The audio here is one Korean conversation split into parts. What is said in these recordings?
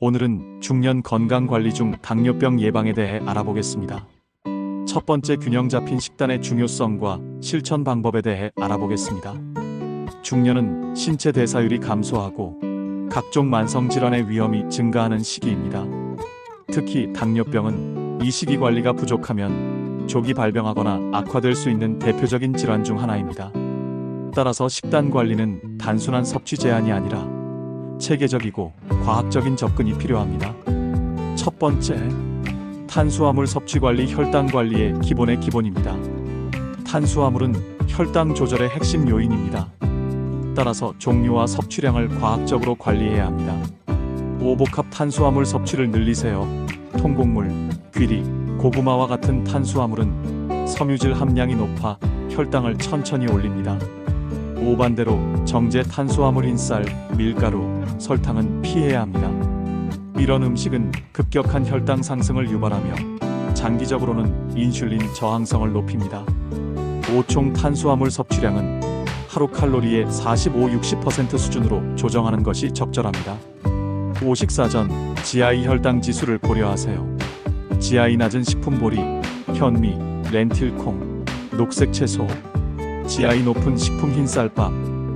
오늘은 중년 건강관리 중 당뇨병 예방에 대해 알아보겠습니다. 첫 번째, 균형 잡힌 식단의 중요성과 실천 방법에 대해 알아보겠습니다. 중년은 신체 대사율이 감소하고 각종 만성질환의 위험이 증가하는 시기입니다. 특히 당뇨병은 이 시기 관리가 부족하면 조기 발병하거나 악화될 수 있는 대표적인 질환 중 하나입니다. 따라서 식단 관리는 단순한 섭취 제한이 아니라 체계적이고 과학적인 접근이 필요합니다. 첫 번째, 탄수화물 섭취 관리. 혈당 관리의 기본의 기본입니다. 탄수화물은 혈당 조절의 핵심 요인입니다. 따라서 종류와 섭취량을 과학적으로 관리해야 합니다. 오복합 탄수화물 섭취를 늘리세요. 통곡물, 귀리, 고구마와 같은 탄수화물은 섬유질 함량이 높아 혈당을 천천히 올립니다. 오반대로 정제 탄수화물인 쌀, 밀가루, 설탕은 피해야 합니다. 이런 음식은 급격한 혈당 상승을 유발하며 장기적으로는 인슐린 저항성을 높입니다. 총 탄수화물 섭취량은 하루 칼로리의 45-60% 수준으로 조정하는 것이 적절합니다. 식사 전 GI 혈당 지수를 고려하세요. GI 낮은 식품보리, 현미, 렌틸콩, 녹색 채소, GI 높은 식품 흰쌀밥,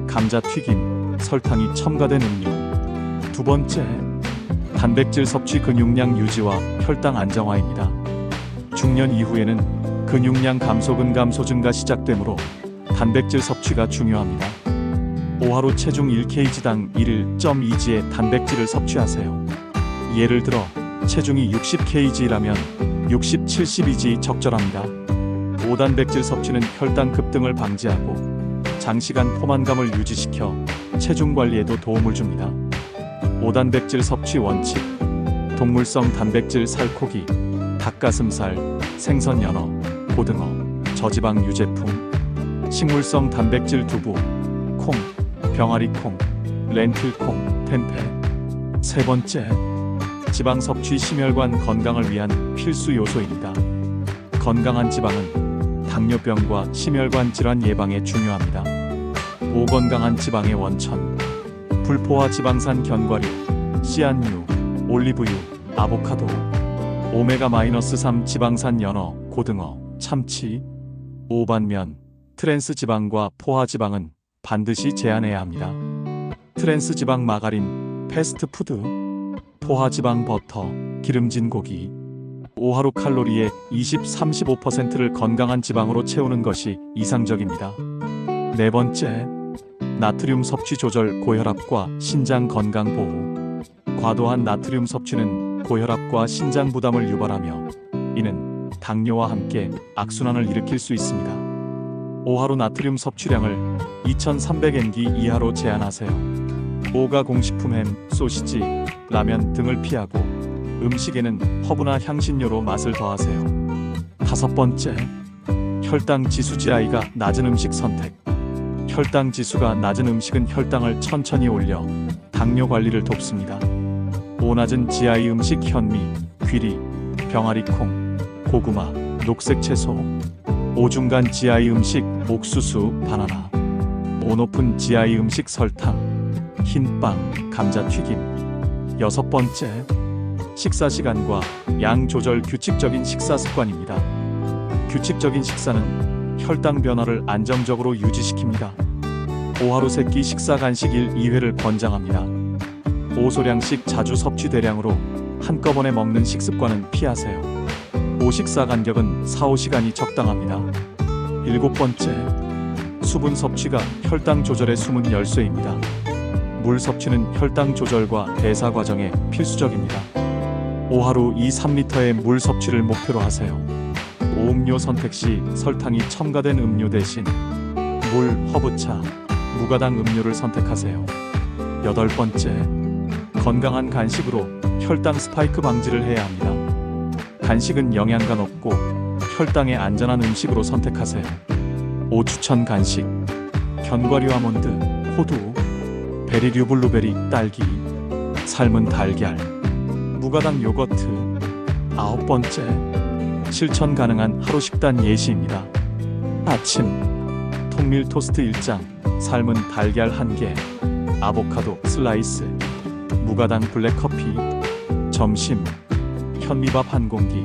감자튀김, 설탕이 첨가된 음료. 두 번째, 단백질 섭취. 근육량 유지와 혈당 안정화입니다. 중년 이후에는 근육량 감소, 근감소 증가 시작되므로 단백질 섭취가 중요합니다. 하루 체중 1kg당 1.2g의 단백질을 섭취하세요. 예를 들어 체중이 60kg라면 60-72g 적절합니다. 고단백질 섭취는 혈당 급등을 방지하고 장시간 포만감을 유지시켜 체중 관리에도 도움을 줍니다. 고단백질 섭취 원칙. 동물성 단백질 살코기, 닭가슴살, 생선 연어, 고등어, 저지방 유제품. 식물성 단백질 두부, 콩, 병아리콩, 렌틸콩, 템페. 세 번째, 지방 섭취. 심혈관 건강을 위한 필수 요소입니다. 건강한 지방은 당뇨병과 심혈관 질환 예방에 중요합니다. 고건강한 지방의 원천. 불포화 지방산 견과류, 씨앗류, 올리브유, 아보카도. 오메가-3 지방산 연어, 고등어, 참치. 반면 트랜스 지방과 포화 지방은 반드시 제한해야 합니다. 트랜스 지방 마가린, 패스트푸드. 포화 지방 버터, 기름진 고기. 하루 칼로리의 20-35%를 건강한 지방으로 채우는 것이 이상적입니다. 네 번째, 나트륨 섭취 조절. 고혈압과 신장 건강 보호. 과도한 나트륨 섭취는 고혈압과 신장 부담을 유발하며 이는 당뇨와 함께 악순환을 일으킬 수 있습니다. 하루 나트륨 섭취량을 2300mg 이하로 제한하세요. 공식품 햄, 소시지, 라면 등을 피하고 음식에는 허브나 향신료로 맛을 더하세요. 다섯 번째, 혈당 지수. GI가 낮은 음식 선택. 혈당 지수가 낮은 음식은 혈당을 천천히 올려 당뇨 관리를 돕습니다. 낮은 GI 음식. 현미, 귀리, 병아리콩, 고구마, 녹색 채소. 중간 GI 음식. 옥수수, 바나나. 높은 GI 음식. 설탕, 흰빵, 감자튀김. 여섯 번째, 식사 시간과 양 조절. 규칙적인 식사 습관입니다. 규칙적인 식사는 혈당 변화를 안정적으로 유지시킵니다. 하루 세끼 식사 간식 1-2회를 권장합니다. 소량씩 자주 섭취. 대량으로 한꺼번에 먹는 식습관은 피하세요. 식사 간격은 4-5시간이 적당합니다. 일곱 번째, 수분 섭취가 혈당 조절의 숨은 열쇠입니다. 물 섭취는 혈당 조절과 대사 과정에 필수적입니다. 하루 2-3리터의 물 섭취를 목표로 하세요. 음료 선택 시 설탕이 첨가된 음료 대신 물, 허브차, 무가당 음료를 선택하세요. 여덟 번째, 건강한 간식으로 혈당 스파이크 방지를 해야 합니다. 간식은 영양가 높고 혈당에 안전한 음식으로 선택하세요. 추천 간식. 견과류, 아몬드, 호두, 베리류, 블루베리, 딸기, 삶은 달걀, 무가당 요거트. 아홉 번째, 실천 가능한 하루 식단 예시입니다. 아침, 통밀 토스트 1장, 삶은 달걀 1개, 아보카도 슬라이스, 무가당 블랙커피. 점심 현미밥 한 공기,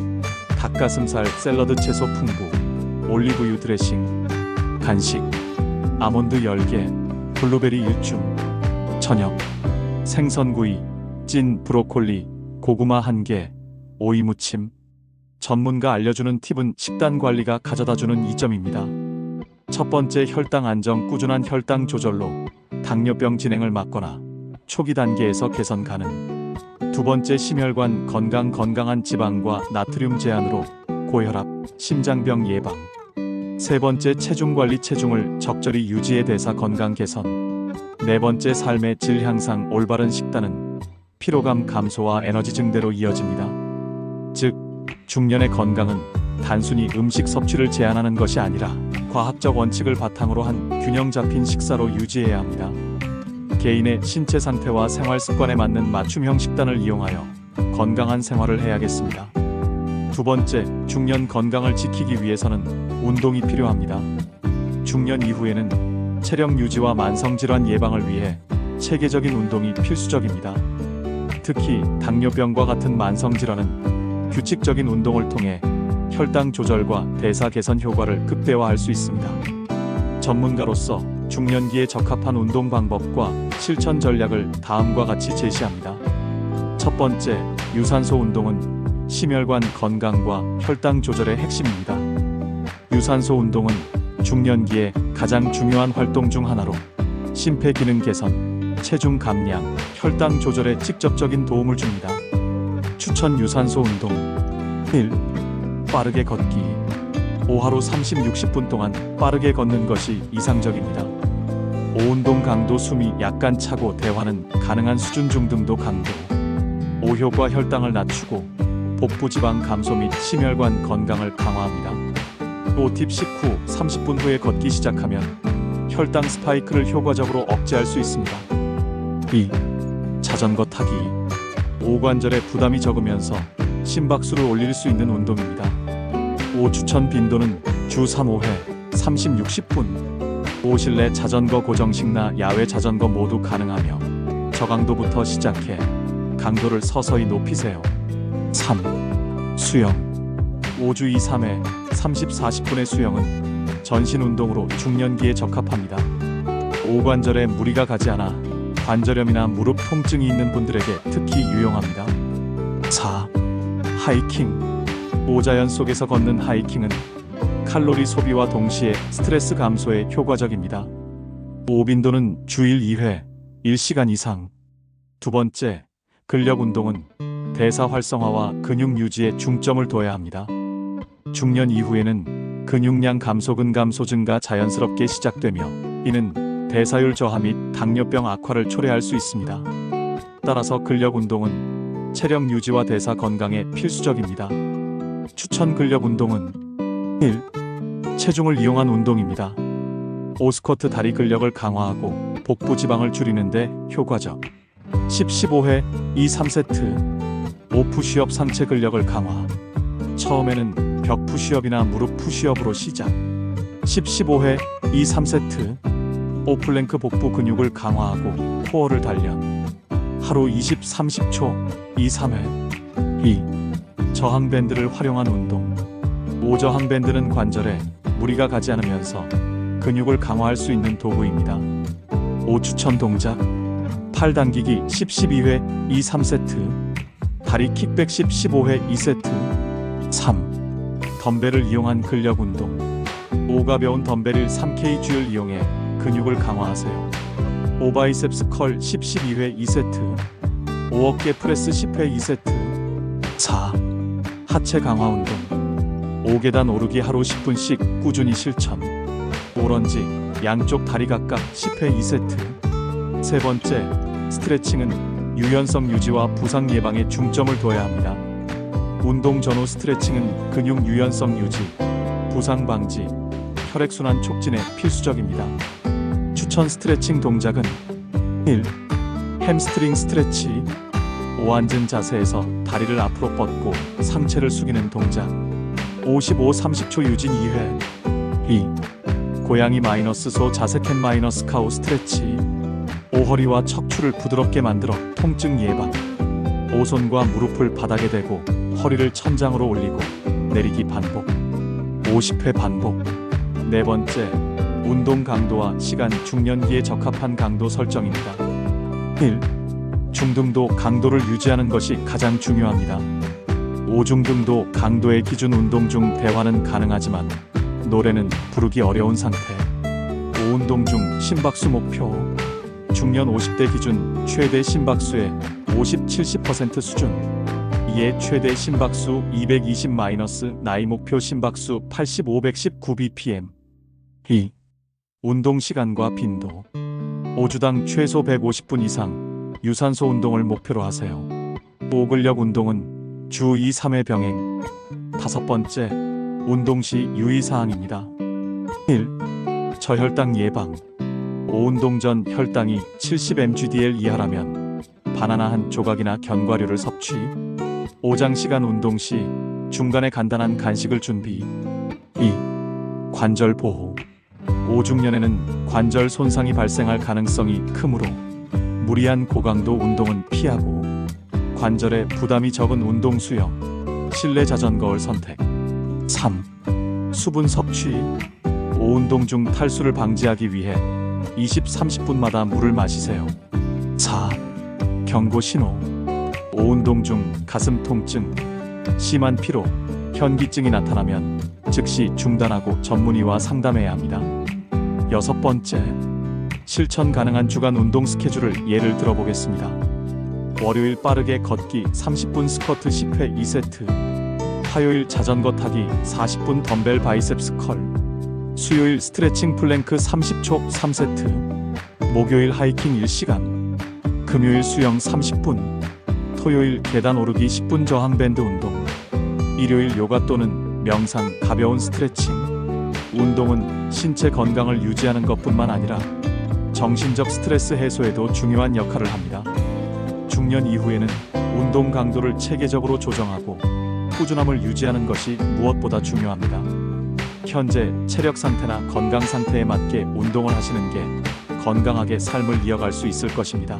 닭가슴살 샐러드 채소 풍부, 올리브유 드레싱. 간식 아몬드 10개, 블루베리 1줌. 저녁 생선구이, 찐 브로콜리, 고구마 1개, 오이 무침. 전문가 알려주는 팁은 식단 관리가 가져다주는 이점입니다. 첫 번째, 혈당 안정. 꾸준한 혈당 조절로 당뇨병 진행을 막거나 초기 단계에서 개선 가능. 두 번째, 심혈관 건강. 건강한 지방과 나트륨 제한으로 고혈압, 심장병 예방. 세 번째, 체중 관리. 체중을 적절히 유지해 대사 건강 개선. 네 번째, 삶의 질 향상. 올바른 식단은 피로감 감소와 에너지 증대로 이어집니다. 즉, 중년의 건강은 단순히 음식 섭취를 제한하는 것이 아니라 과학적 원칙을 바탕으로 한 균형 잡힌 식사로 유지해야 합니다. 개인의 신체 상태와 생활 습관에 맞는 맞춤형 식단을 이용하여 건강한 생활을 해야겠습니다. 두 번째, 중년 건강을 지키기 위해서는 운동이 필요합니다. 중년 이후에는 체력 유지와 만성질환 예방을 위해 체계적인 운동이 필수적입니다. 특히 당뇨병과 같은 만성질환은 규칙적인 운동을 통해 혈당 조절과 대사 개선 효과를 극대화할 수 있습니다. 전문가로서 중년기에 적합한 운동 방법과 실천 전략을 다음과 같이 제시합니다. 첫 번째, 유산소 운동은 심혈관 건강과 혈당 조절의 핵심입니다. 유산소 운동은 중년기에 가장 중요한 활동 중 하나로 심폐 기능 개선, 체중 감량, 혈당 조절에 직접적인 도움을 줍니다. 추천 유산소 운동 1. 빠르게 걷기. 5하루 30-60분 동안 빠르게 걷는 것이 이상적입니다. 5. 운동 강도. 숨이 약간 차고 대화는 가능한 수준 중등도 강도. 5. 효과. 혈당을 낮추고 복부 지방 감소 및 심혈관 건강을 강화합니다. 5. 팁. 식후 30분 후에 걷기 시작하면 혈당 스파이크를 효과적으로 억제할 수 있습니다. 2. 자전거 타기. 오관절에 부담이 적으면서 심박수를 올릴 수 있는 운동입니다. 5. 추천 빈도는 주 3-5회 30-60분. 5. 실내 자전거. 고정식나 야외 자전거 모두 가능하며 저강도부터 시작해 강도를 서서히 높이세요. 3. 수영. 5주 2-3회 30-40분의 수영은 전신 운동으로 중년기에 적합합니다. 오관절에 무리가 가지 않아 관절염이나 무릎 통증이 있는 분들에게 특히 유용합니다. 4. 하이킹. 오자연 속에서 걷는 하이킹은 칼로리 소비와 동시에 스트레스 감소에 효과적입니다. 5. 빈도는 주일 2회 1시간 이상. 두 번째, 근력 운동은 대사 활성화와 근육 유지에 중점을 둬야 합니다. 중년 이후에는 근육량 감소, 근감소 증가 자연스럽게 시작되며 이는 대사율 저하 및 당뇨병 악화를 초래할 수 있습니다. 따라서 근력 운동은 체력 유지와 대사 건강에 필수적입니다. 추천 근력 운동은 1. 체중을 이용한 운동입니다. 5. 스쿼트. 다리 근력을 강화하고 복부 지방을 줄이는데 효과적. 10-15회 2-3세트. 5. 푸시업. 상체 근력을 강화. 처음에는 벽 푸시업이나 무릎 푸시업으로 시작. 10-15회 2-3세트. 5. 플랭크. 복부 근육을 강화하고 코어를 단련. 하루 20-30초 2-3회. 2. 저항밴드를 활용한 운동. 5. 저항밴드는 관절에 무리가 가지 않으면서 근육을 강화할 수 있는 도구입니다. 5. 추천 동작. 팔 당기기 10-12회 2-3세트. 다리 킥백 10-15회 2세트. 3. 덤벨을 이용한 근력 운동. 5. 가벼운 덤벨 3kg을 이용해 근육을 강화하세요. 5. 바이셉스 컬 10-12회 2세트. 5. 어깨 프레스 10회 2세트. 4. 하체 강화 운동. 5. 계단 오르기 하루 10분씩 꾸준히 실천. 5. 런지 양쪽 다리 각각 10회 2세트. 세 번째, 스트레칭은 유연성 유지와 부상 예방에 중점을 둬야 합니다. 운동 전후 스트레칭은 근육 유연성 유지, 부상 방지, 혈액순환 촉진에 필수적입니다. 추천 스트레칭 동작은 1. 햄스트링 스트레치. 5. 앉은 자세에서 다리를 앞으로 뻗고 상체를 숙이는 동작. 55-30초 유진 2회. 2. 고양이 마이너스 소 자세 캔 마이너스 카우 스트레치. 5. 허리와 척추를 부드럽게 만들어 통증 예방. 오손과 무릎을 바닥에 대고 허리를 천장으로 올리고 내리기 반복. 50회 반복. 네 번째, 운동 강도와 시간 중년기에 적합한 강도 설정입니다. 1. 중등도 강도를 유지하는 것이 가장 중요합니다. 5중등도 강도의 기준 운동 중 대화는 가능하지만 노래는 부르기 어려운 상태. 5운동 중 심박수 목표. 중년 50대 기준 최대 심박수의 50-70% 수준. 이에 최대 심박수 220 나이 목표 심박수 80-519 bpm. 2. 운동 시간과 빈도. 5주당 최소 150분 이상 유산소 운동을 목표로 하세요. 고근력 운동은 주 2-3회 병행. 다섯 번째, 운동 시 유의사항입니다. 1. 저혈당 예방. 5운동 전 혈당이 70mg/dl 이하라면 바나나 한 조각이나 견과류를 섭취. 5장시간 운동 시 중간에 간단한 간식을 준비. 2. 관절 보호. 5중년에는 관절 손상이 발생할 가능성이 크므로 무리한 고강도 운동은 피하고 관절에 부담이 적은 운동 수영, 실내 자전거를 선택. 3. 수분 섭취. 5운동 중 탈수를 방지하기 위해 20-30분마다 물을 마시세요. 4. 경고 신호. 5운동 중 가슴 통증, 심한 피로, 현기증이 나타나면 즉시 중단하고 전문의와 상담해야 합니다. 여섯 번째, 실천 가능한 주간 운동 스케줄을 예를 들어보겠습니다. 월요일 빠르게 걷기 30분, 스쿼트 10회 2세트. 화요일 자전거 타기 40분, 덤벨 바이셉스 컬. 수요일 스트레칭 플랭크 30초 3세트. 목요일 하이킹 1시간. 금요일 수영 30분. 토요일 계단 오르기 10분, 저항 밴드 운동. 일요일 요가 또는 명상, 가벼운 스트레칭. 운동은 신체 건강을 유지하는 것뿐만 아니라 정신적 스트레스 해소에도 중요한 역할을 합니다. 중년 이후에는 운동 강도를 체계적으로 조정하고 꾸준함을 유지하는 것이 무엇보다 중요합니다. 현재 체력 상태나 건강 상태에 맞게 운동을 하시는 게 건강하게 삶을 이어갈 수 있을 것입니다.